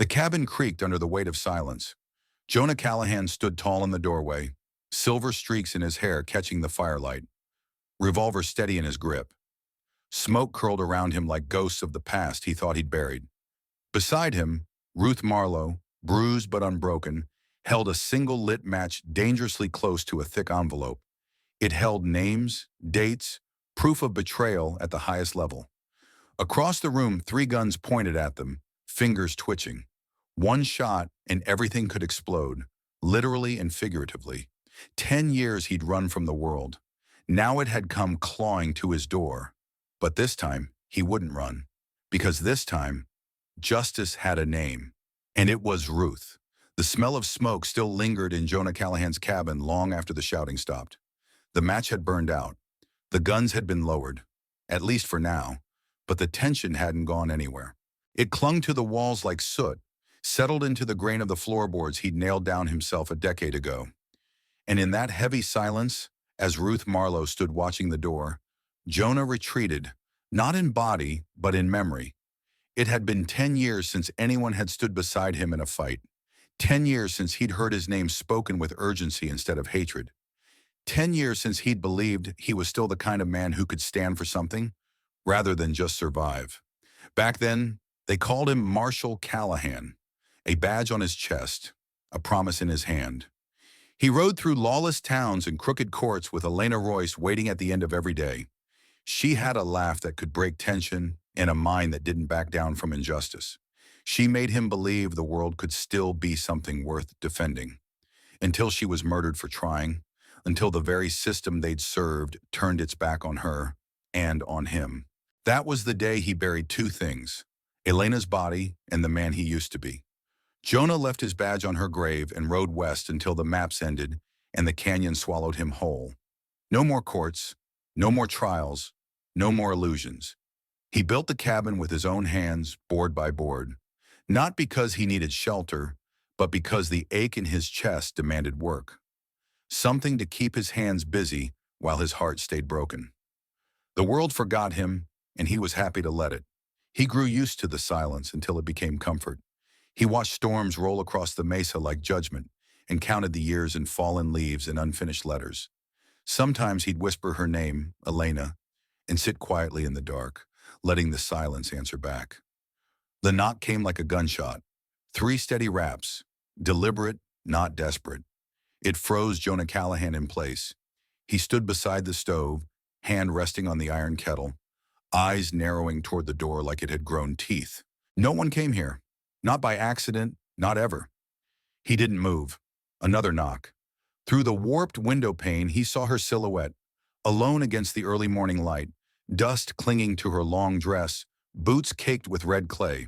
The cabin creaked under the weight of silence. Jonah Callahan stood tall in the doorway, silver streaks in his hair catching the firelight, revolver steady in his grip. Smoke curled around him like ghosts of the past he thought he'd buried. Beside him, Ruth Marlowe, bruised but unbroken, held a single lit match dangerously close to a thick envelope. It held names, dates, proof of betrayal at the highest level. Across the room, three guns pointed at them, fingers twitching. One shot and everything could explode, literally and figuratively. 10 years he'd run from the world. Now it had come clawing to his door. But this time, he wouldn't run. Because this time, justice had a name. And it was Ruth. The smell of smoke still lingered in Jonah Callahan's cabin long after the shouting stopped. The match had burned out. The guns had been lowered, at least for now, but the tension hadn't gone anywhere. It clung to the walls like soot, settled into the grain of the floorboards he'd nailed down himself a decade ago. And in that heavy silence, as Ruth Marlowe stood watching the door, Jonah retreated, not in body, but in memory. It had been 10 years since anyone had stood beside him in a fight. 10 years since he'd heard his name spoken with urgency instead of hatred. 10 years since he'd believed he was still the kind of man who could stand for something, rather than just survive. Back then, they called him Marshal Callahan, a badge on his chest, a promise in his hand. He rode through lawless towns and crooked courts with Elena Royce waiting at the end of every day. She had a laugh that could break tension and a mind that didn't back down from injustice. She made him believe the world could still be something worth defending. Until she was murdered for trying, until the very system they'd served turned its back on her and on him. That was the day he buried two things, Elena's body and the man he used to be. Jonah left his badge on her grave and rode west until the maps ended and the canyon swallowed him whole. No more courts, no more trials, no more illusions. He built the cabin with his own hands, board by board, not because he needed shelter, but because the ache in his chest demanded work. Something to keep his hands busy while his heart stayed broken. The world forgot him, and he was happy to let it. He grew used to the silence until it became comfort. He watched storms roll across the mesa like judgment and counted the years in fallen leaves and unfinished letters. Sometimes he'd whisper her name, Elena, and sit quietly in the dark, letting the silence answer back. The knock came like a gunshot. 3 steady raps, deliberate, not desperate. It froze Jonah Callahan in place. He stood beside the stove, hand resting on the iron kettle, eyes narrowing toward the door like it had grown teeth. No one came here. Not by accident, not ever. He didn't move. Another knock. Through the warped window pane, he saw her silhouette, alone against the early morning light, dust clinging to her long dress, boots caked with red clay.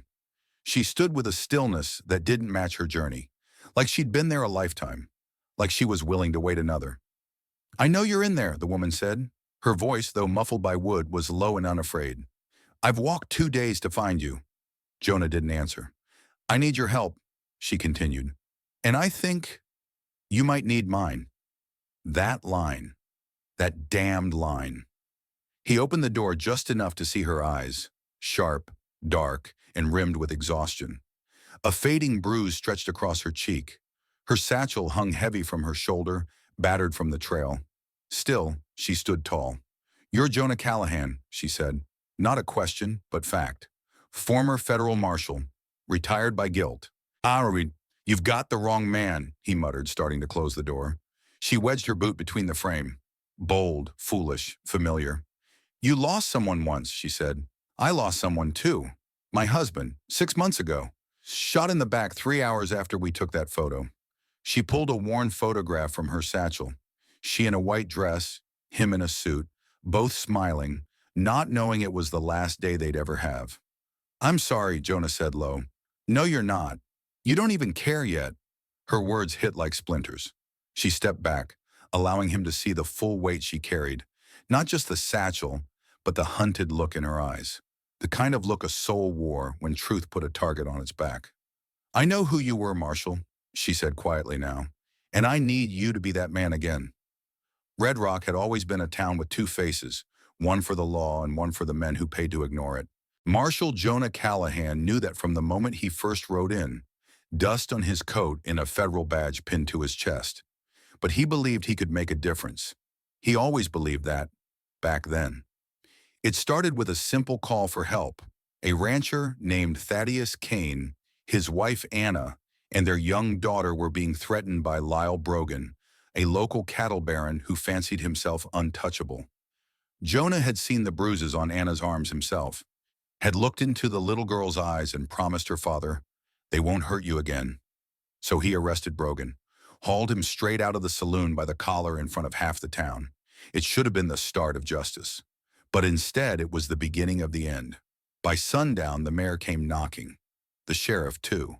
She stood with a stillness that didn't match her journey, like she'd been there a lifetime, like she was willing to wait another. "I know you're in there," the woman said. Her voice, though muffled by wood, was low and unafraid. "I've walked 2 days to find you." Jonah didn't answer. "I need your help," she continued. "And I think you might need mine." That line. That damned line. He opened the door just enough to see her eyes, sharp, dark, and rimmed with exhaustion. A fading bruise stretched across her cheek. Her satchel hung heavy from her shoulder, battered from the trail. Still, she stood tall. "You're Jonah Callahan," she said. Not a question, but fact. Former federal marshal, retired by guilt. "Ari, you've got the wrong man," he muttered, starting to close the door. She wedged her boot between the frame. Bold, foolish, familiar. "You lost someone once," she said. "I lost someone too. My husband, 6 months ago. Shot in the back 3 hours after we took that photo." She pulled a worn photograph from her satchel. She in a white dress, him in a suit, both smiling, not knowing it was the last day they'd ever have. "I'm sorry," Jonah said low. "No, you're not. You don't even care yet." Her words hit like splinters. She stepped back, allowing him to see the full weight she carried. Not just the satchel, but the hunted look in her eyes. The kind of look a soul wore when truth put a target on its back. "I know who you were, Marshall," she said quietly now, "and I need you to be that man again." Red Rock had always been a town with 2 faces, one for the law and one for the men who paid to ignore it. Marshal Jonah Callahan knew that from the moment he first rode in, dust on his coat and a federal badge pinned to his chest. But he believed he could make a difference. He always believed that, back then. It started with a simple call for help. A rancher named Thaddeus Kane, his wife Anna, and their young daughter were being threatened by Lyle Brogan, a local cattle baron who fancied himself untouchable. Jonah had seen the bruises on Anna's arms himself, had looked into the little girl's eyes and promised her father, "They won't hurt you again." So he arrested Brogan, hauled him straight out of the saloon by the collar in front of half the town. It should have been the start of justice. But instead, it was the beginning of the end. By sundown, the mayor came knocking. The sheriff, too.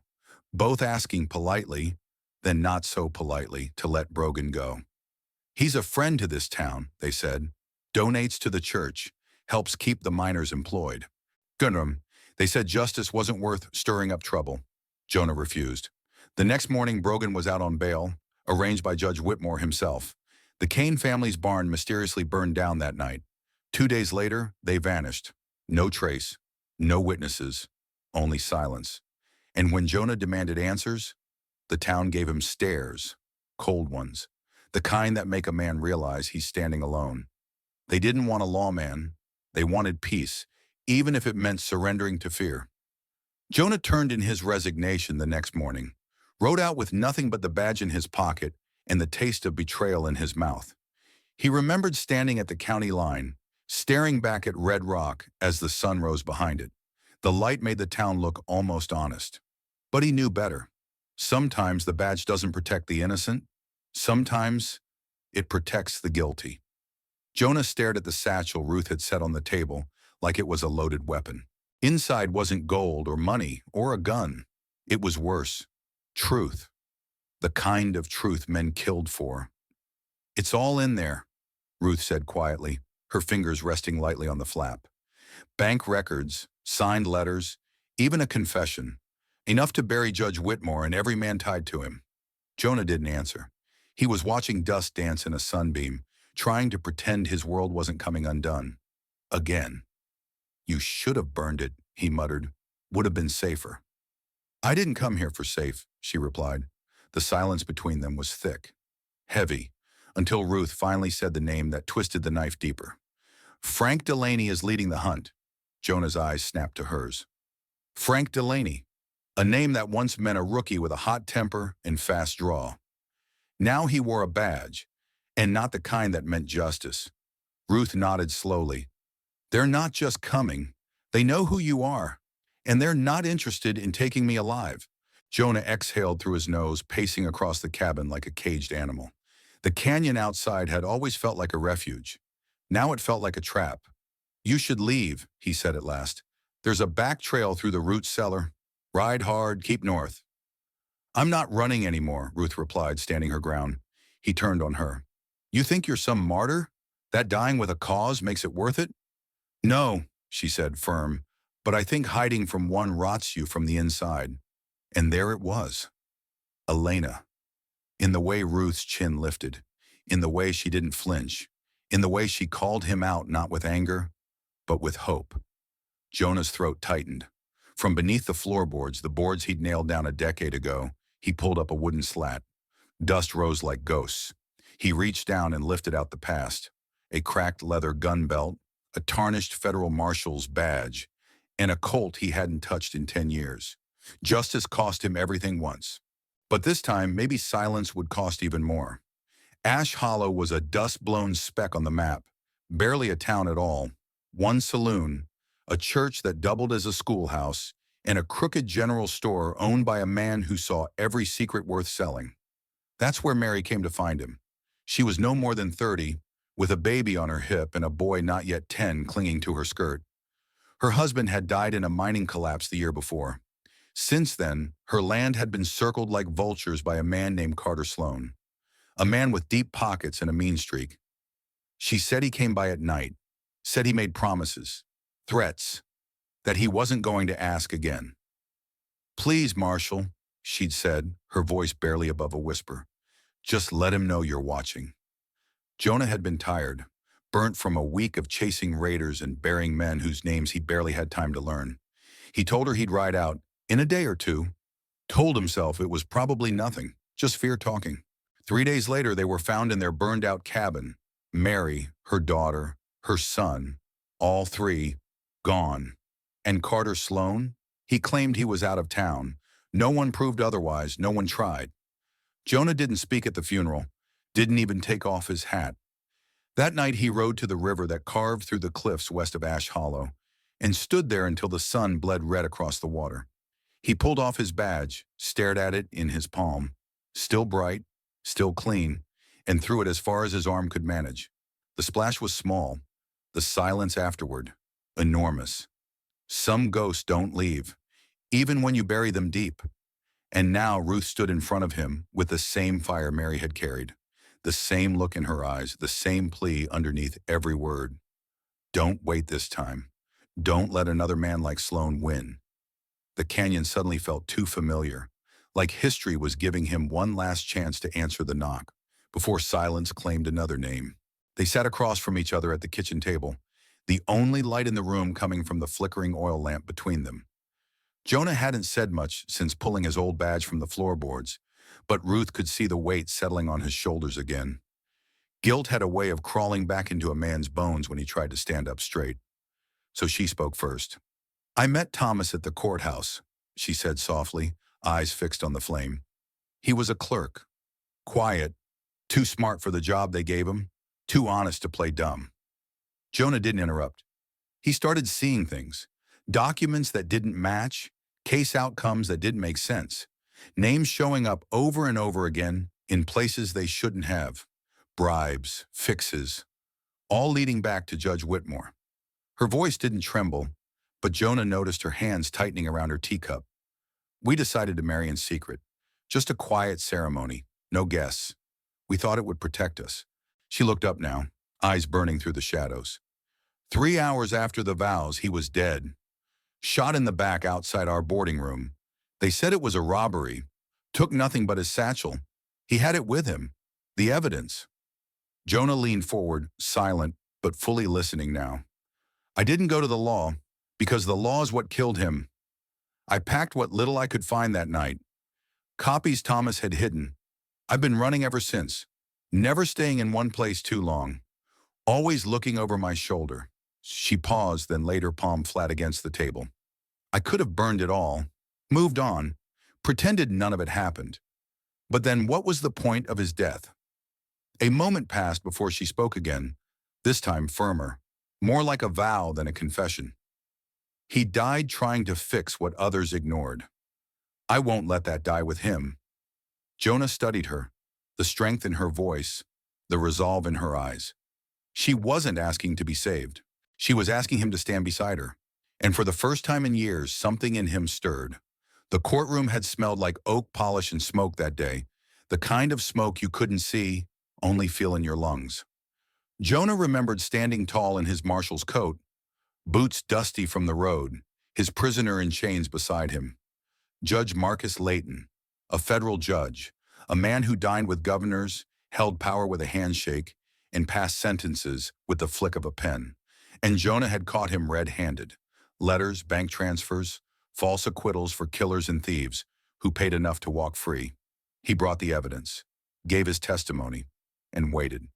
Both asking politely, then not so politely, to let Brogan go. "He's a friend to this town," they said. "Donates to the church. Helps keep the miners employed." Gunrum, they said justice wasn't worth stirring up trouble. Jonah refused. The next morning, Brogan was out on bail, arranged by Judge Whitmore himself. The Kane family's barn mysteriously burned down that night. 2 days later, they vanished. No trace, no witnesses, only silence. And when Jonah demanded answers, the town gave him stares, cold ones, the kind that make a man realize he's standing alone. They didn't want a lawman. They wanted peace, even if it meant surrendering to fear. Jonah turned in his resignation the next morning, rode out with nothing but the badge in his pocket and the taste of betrayal in his mouth. He remembered standing at the county line, staring back at Red Rock as the sun rose behind it. The light made the town look almost honest. But he knew better. Sometimes the badge doesn't protect the innocent. Sometimes it protects the guilty. Jonah stared at the satchel Ruth had set on the table like it was a loaded weapon. Inside wasn't gold or money or a gun. It was worse. Truth. The kind of truth men killed for. "It's all in there," Ruth said quietly, her fingers resting lightly on the flap. Bank records, signed letters, even a confession. Enough to bury Judge Whitmore and every man tied to him. Jonah didn't answer. He was watching dust dance in a sunbeam, trying to pretend his world wasn't coming undone. Again. "You should have burned it," he muttered. "Would have been safer." "I didn't come here for safe," she replied. The silence between them was thick, heavy, until Ruth finally said the name that twisted the knife deeper. "Frank Delaney is leading the hunt." Jonah's eyes snapped to hers. Frank Delaney, a name that once meant a rookie with a hot temper and fast draw. Now he wore a badge, and not the kind that meant justice. Ruth nodded slowly. "They're not just coming. They know who you are, and they're not interested in taking me alive." Jonah exhaled through his nose, pacing across the cabin like a caged animal. The canyon outside had always felt like a refuge. Now it felt like a trap. "You should leave," he said at last. "There's a back trail through the root cellar. Ride hard, keep north." "I'm not running anymore," Ruth replied, standing her ground. He turned on her. "You think you're some martyr? That dying with a cause makes it worth it?" "No," she said, firm, "but I think hiding from one rots you from the inside." And there it was. Elena. In the way Ruth's chin lifted, in the way she didn't flinch, in the way she called him out not with anger, but with hope. Jonah's throat tightened. From beneath the floorboards, the boards he'd nailed down a decade ago, he pulled up a wooden slat. Dust rose like ghosts. He reached down and lifted out the past. A cracked leather gun belt, a tarnished federal marshal's badge, and a Colt he hadn't touched in 10 years. Justice cost him everything once. But this time, maybe silence would cost even more. Ash Hollow was a dust-blown speck on the map, barely a town at all. One saloon, a church that doubled as a schoolhouse, and a crooked general store owned by a man who saw every secret worth selling. That's where Mary came to find him. She was no more than 30, with a baby on her hip and a boy not yet 10 clinging to her skirt. Her husband had died in a mining collapse the year before. Since then, her land had been circled like vultures by a man named Carter Sloan, a man with deep pockets and a mean streak. She said he came by at night, said he made promises, threats, that he wasn't going to ask again. "Please, Marshal," she'd said, her voice barely above a whisper. "Just let him know you're watching." Jonah had been tired, burnt from a week of chasing raiders and burying men whose names he barely had time to learn. He told her he'd ride out in a day or two, told himself it was probably nothing, just fear talking. 3 days later, they were found in their burned-out cabin. Mary, her daughter, her son, all three, gone. And Carter Sloan? He claimed he was out of town. No one proved otherwise, no one tried. Jonah didn't speak at the funeral, didn't even take off his hat. That night he rode to the river that carved through the cliffs west of Ash Hollow and stood there until the sun bled red across the water. He pulled off his badge, stared at it in his palm, still bright, still clean, and threw it as far as his arm could manage. The splash was small, the silence afterward, enormous. Some ghosts don't leave, even when you bury them deep. And now Ruth stood in front of him with the same fire Mary had carried, the same look in her eyes, the same plea underneath every word. Don't wait this time. Don't let another man like Sloan win. The canyon suddenly felt too familiar, like history was giving him one last chance to answer the knock, before silence claimed another name. They sat across from each other at the kitchen table, the only light in the room coming from the flickering oil lamp between them. Jonah hadn't said much since pulling his old badge from the floorboards, but Ruth could see the weight settling on his shoulders again. Guilt had a way of crawling back into a man's bones when he tried to stand up straight. So she spoke first. I met Thomas at the courthouse, she said softly, eyes fixed on the flame. He was a clerk. Quiet, too smart for the job they gave him, too honest to play dumb. Jonah didn't interrupt. He started seeing things. Documents that didn't match, case outcomes that didn't make sense, names showing up over and over again in places they shouldn't have, bribes, fixes, all leading back to Judge Whitmore. Her voice didn't tremble, but Jonah noticed her hands tightening around her teacup. We decided to marry in secret, just a quiet ceremony, no guests. We thought it would protect us. She looked up now, eyes burning through the shadows. 3 hours after the vows, he was dead. Shot in the back outside our boarding room. They said it was a robbery. Took nothing but his satchel. He had it with him. The evidence. Jonah leaned forward, silent, but fully listening now. I didn't go to the law, because the law is what killed him. I packed what little I could find that night. Copies Thomas had hidden. I've been running ever since, never staying in one place too long, always looking over my shoulder. She paused, then laid her palm flat against the table. I could have burned it all, moved on, pretended none of it happened. But then what was the point of his death? A moment passed before she spoke again, this time firmer, more like a vow than a confession. He died trying to fix what others ignored. I won't let that die with him. Jonah studied her, the strength in her voice, the resolve in her eyes. She wasn't asking to be saved. She was asking him to stand beside her. And for the first time in years, something in him stirred. The courtroom had smelled like oak polish and smoke that day, the kind of smoke you couldn't see, only feel in your lungs. Jonah remembered standing tall in his marshal's coat, boots dusty from the road, his prisoner in chains beside him. Judge Marcus Layton, a federal judge, a man who dined with governors, held power with a handshake, and passed sentences with the flick of a pen. And Jonah had caught him red-handed. Letters, bank transfers, false acquittals for killers and thieves who paid enough to walk free. He brought the evidence, gave his testimony, and waited.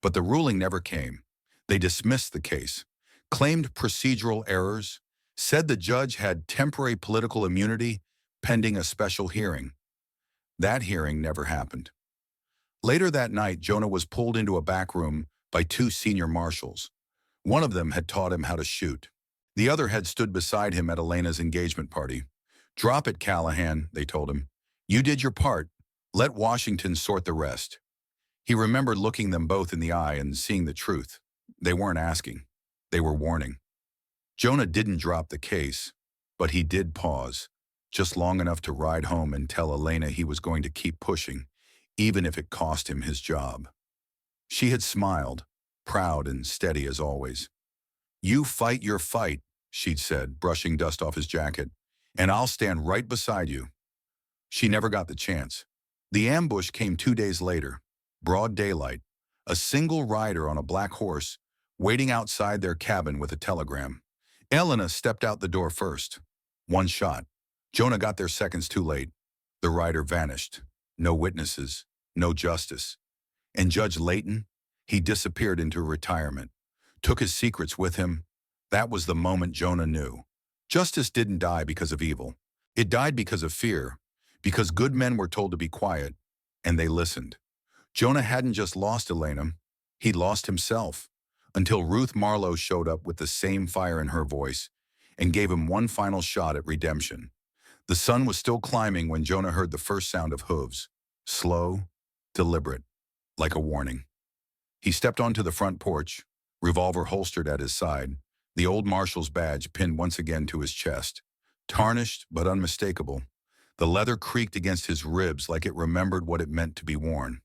But the ruling never came. They dismissed the case, claimed procedural errors, said the judge had temporary political immunity pending a special hearing. That hearing never happened. Later that night, Jonah was pulled into a back room by 2 senior marshals. One of them had taught him how to shoot. The other had stood beside him at Elena's engagement party. Drop it, Callahan, they told him. You did your part. Let Washington sort the rest. He remembered looking them both in the eye and seeing the truth. They weren't asking. They were warning. Jonah didn't drop the case, but he did pause, just long enough to ride home and tell Elena he was going to keep pushing, even if it cost him his job. She had smiled, proud and steady as always. You fight your fight, she'd said, brushing dust off his jacket, and I'll stand right beside you. She never got the chance. The ambush came 2 days later, broad daylight. A single rider on a black horse waiting outside their cabin with a telegram. Elena stepped out the door first. One shot. Jonah got there seconds too late. The rider vanished. No witnesses, no justice. And Judge Layton, he disappeared into retirement. Took his secrets with him. That was the moment Jonah knew. Justice didn't die because of evil. It died because of fear, because good men were told to be quiet, and they listened. Jonah hadn't just lost Elena, he'd lost himself, until Ruth Marlowe showed up with the same fire in her voice and gave him one final shot at redemption. The sun was still climbing when Jonah heard the first sound of hooves. Slow, deliberate, like a warning. He stepped onto the front porch, revolver holstered at his side, the old marshal's badge pinned once again to his chest. Tarnished but unmistakable, the leather creaked against his ribs like it remembered what it meant to be worn.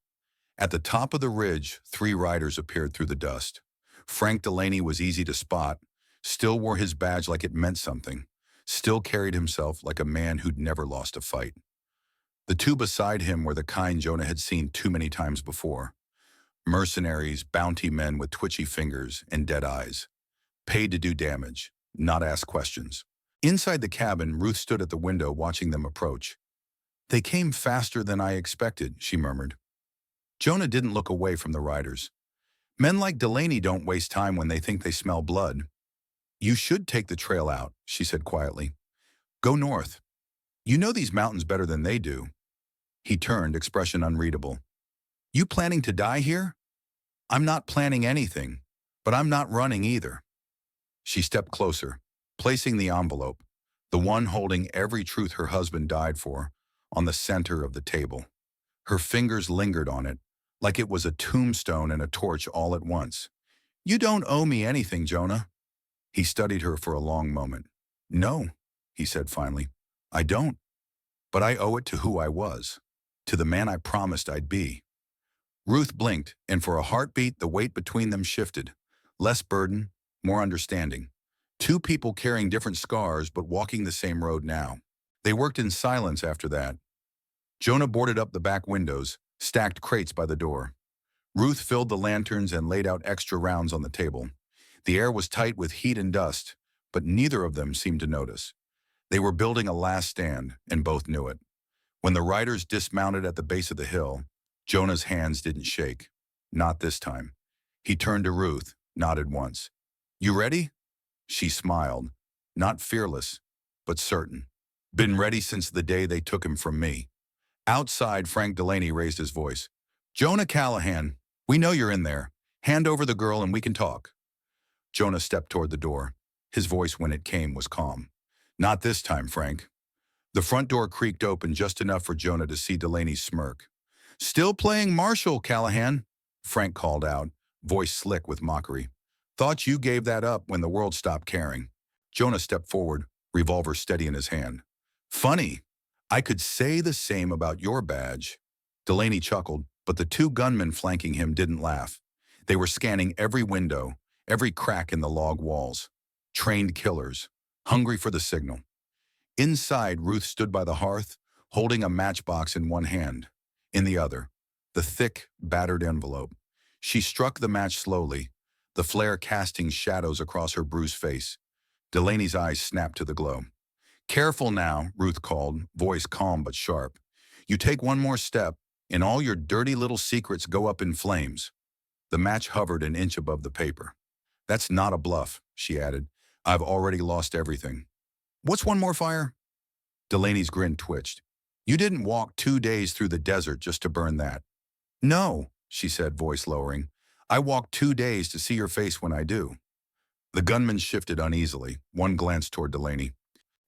At the top of the ridge, 3 riders appeared through the dust. Frank Delaney was easy to spot, still wore his badge like it meant something, still carried himself like a man who'd never lost a fight. The 2 beside him were the kind Jonah had seen too many times before. Mercenaries, bounty men with twitchy fingers and dead eyes. Paid to do damage, not ask questions. Inside the cabin, Ruth stood at the window watching them approach. "They came faster than I expected," she murmured. Jonah didn't look away from the riders. "Men like Delaney don't waste time when they think they smell blood." "You should take the trail out," she said quietly. "Go north. You know these mountains better than they do." He turned, expression unreadable. "You planning to die here?" "I'm not planning anything, but I'm not running either." She stepped closer, placing the envelope, the one holding every truth her husband died for, on the center of the table. Her fingers lingered on it, like it was a tombstone and a torch all at once. "You don't owe me anything, Jonah." He studied her for a long moment. "No," he said finally, "I don't. But I owe it to who I was, to the man I promised I'd be." Ruth blinked, and for a heartbeat the weight between them shifted. Less burden, more understanding. 2 people carrying different scars but walking the same road now. They worked in silence after that. Jonah boarded up the back windows, stacked crates by the door. Ruth filled the lanterns and laid out extra rounds on the table. The air was tight with heat and dust, but neither of them seemed to notice. They were building a last stand, and both knew it. When the riders dismounted at the base of the hill, Jonah's hands didn't shake. Not this time. He turned to Ruth, nodded once. "You ready?" She smiled, not fearless, but certain. "Been ready since the day they took him from me." Outside, Frank Delaney raised his voice. "Jonah Callahan, we know you're in there. Hand over the girl and we can talk." Jonah stepped toward the door. His voice, when it came, was calm. "Not this time, Frank." The front door creaked open just enough for Jonah to see Delaney's smirk. "Still playing Marshall, Callahan," Frank called out, voice slick with mockery. "Thought you gave that up when the world stopped caring." Jonah stepped forward, revolver steady in his hand. "Funny. I could say the same about your badge." Delaney chuckled, but the 2 gunmen flanking him didn't laugh. They were scanning every window, every crack in the log walls. Trained killers, hungry for the signal. Inside, Ruth stood by the hearth, holding a matchbox in one hand. In the other, the thick, battered envelope. She struck the match slowly, the flare casting shadows across her bruised face. Delaney's eyes snapped to the glow. "Careful now," Ruth called, voice calm but sharp. "You take one more step, and all your dirty little secrets go up in flames." The match hovered an inch above the paper. "That's not a bluff," she added. "I've already lost everything." "What's one more fire?" Delaney's grin twitched. "You didn't walk 2 days through the desert just to burn that." "No," she said, voice lowering. "I walked 2 days to see your face when I do." The gunman shifted uneasily, one glance toward Delaney.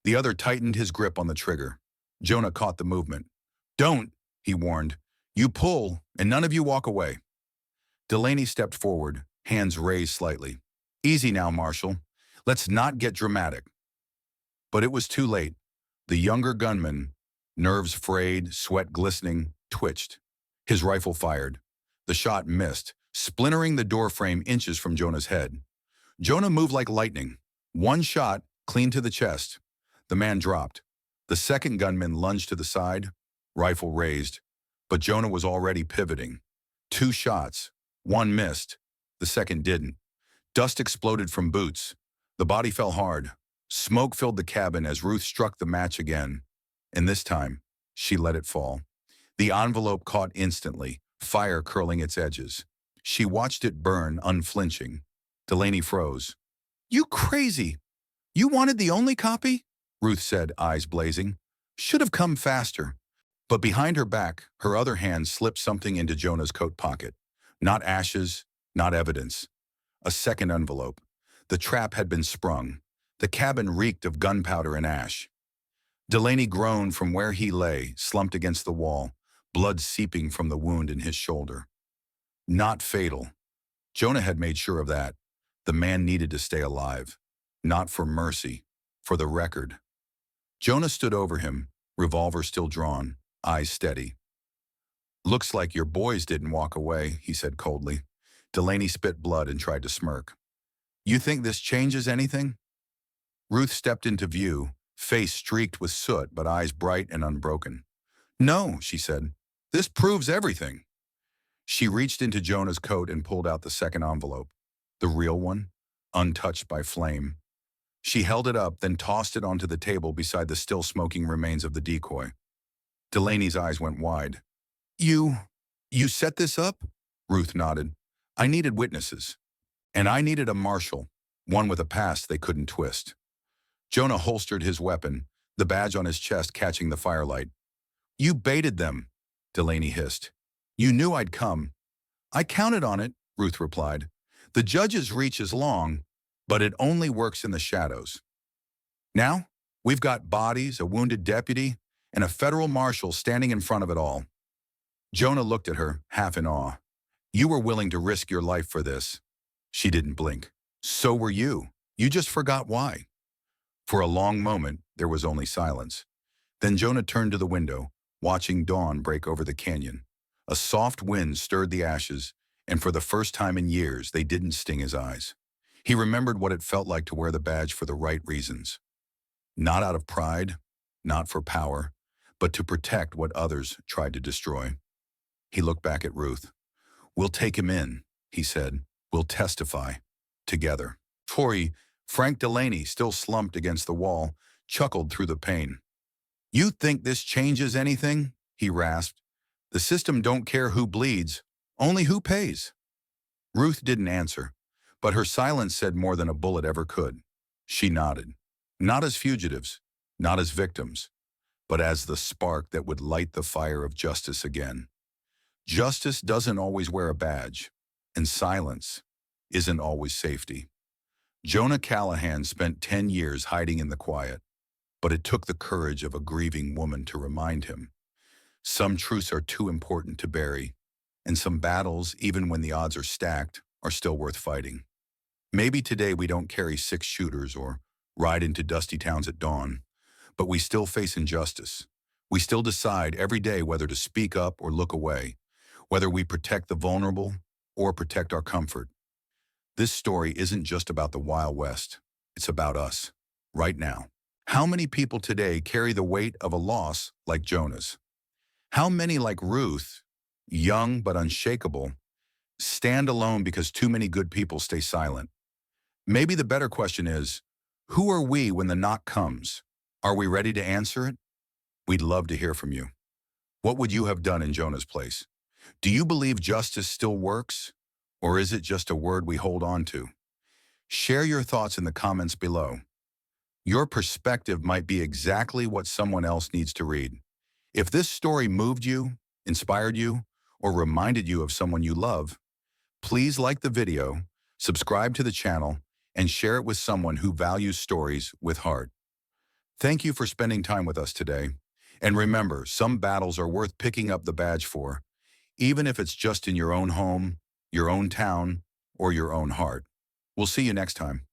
The other tightened his grip on the trigger. Jonah caught the movement. "Don't," he warned. "You pull, and none of you walk away." Delaney stepped forward, hands raised slightly. "Easy now, Marshal. Let's not get dramatic." But it was too late. The younger gunman, nerves frayed, sweat glistening, twitched. His rifle fired. The shot missed, splintering the doorframe inches from Jonah's head. Jonah moved like lightning. One shot, clean to the chest. The man dropped. The second gunman lunged to the side, rifle raised. But Jonah was already pivoting. 2 shots. One missed. The second didn't. Dust exploded from boots. The body fell hard. Smoke filled the cabin as Ruth struck the match again. And this time, she let it fall. The envelope caught instantly, fire curling its edges. She watched it burn, unflinching. Delaney froze. "You crazy! You wanted the only copy?" Ruth said, eyes blazing. "Should have come faster." But behind her back, her other hand slipped something into Jonah's coat pocket. Not ashes, not evidence. A second envelope. The trap had been sprung. The cabin reeked of gunpowder and ash. Delaney groaned from where he lay, slumped against the wall, blood seeping from the wound in his shoulder. Not fatal. Jonah had made sure of that. The man needed to stay alive. Not for mercy, for the record. Jonah stood over him, revolver still drawn, eyes steady. "Looks like your boys didn't walk away," he said coldly. Delaney spit blood and tried to smirk. "You think this changes anything?" Ruth stepped into view, face streaked with soot but eyes bright and unbroken. "No," she said. "This proves everything." She reached into Jonah's coat and pulled out the second envelope. The real one, untouched by flame. She held it up, then tossed it onto the table beside the still smoking remains of the decoy. Delaney's eyes went wide. You set this up?" Ruth nodded. "I needed witnesses. And I needed a marshal, one with a past they couldn't twist." Jonah holstered his weapon, the badge on his chest catching the firelight. "You baited them," Delaney hissed. "You knew I'd come." "I counted on it," Ruth replied. "The judge's reach is long, but it only works in the shadows. Now, we've got bodies, a wounded deputy, and a federal marshal standing in front of it all." Jonah looked at her, half in awe. "You were willing to risk your life for this." She didn't blink. "So were you. You just forgot why." For a long moment, there was only silence. Then Jonah turned to the window, watching dawn break over the canyon. A soft wind stirred the ashes, and for the first time in years, they didn't sting his eyes. He remembered what it felt like to wear the badge for the right reasons. Not out of pride, not for power, but to protect what others tried to destroy. He looked back at Ruth. "We'll take him in," he said. "We'll testify. Together." Frank Delaney, still slumped against the wall, chuckled through the pain. "You think this changes anything?" he rasped. "The system don't care who bleeds, only who pays." Ruth didn't answer, but her silence said more than a bullet ever could. She nodded. Not as fugitives, not as victims, but as the spark that would light the fire of justice again. Justice doesn't always wear a badge, and silence isn't always safety. Jonah Callahan spent 10 years hiding in the quiet, but it took the courage of a grieving woman to remind him. Some truths are too important to bury, and some battles, even when the odds are stacked, are still worth fighting. Maybe today we don't carry 6 shooters or ride into dusty towns at dawn, but we still face injustice. We still decide every day whether to speak up or look away, whether we protect the vulnerable or protect our comfort. This story isn't just about the Wild West. It's about us, right now. How many people today carry the weight of a loss like Jonah's? How many, like Ruth, young but unshakable, stand alone because too many good people stay silent? Maybe the better question is, who are we when the knock comes? Are we ready to answer it? We'd love to hear from you. What would you have done in Jonah's place? Do you believe justice still works? Or is it just a word we hold on to? Share your thoughts in the comments below. Your perspective might be exactly what someone else needs to read. If this story moved you, inspired you, or reminded you of someone you love, please like the video, subscribe to the channel, and share it with someone who values stories with heart. Thank you for spending time with us today. And remember, some battles are worth picking up the badge for, even if it's just in your own home, your own town, or your own heart. We'll see you next time.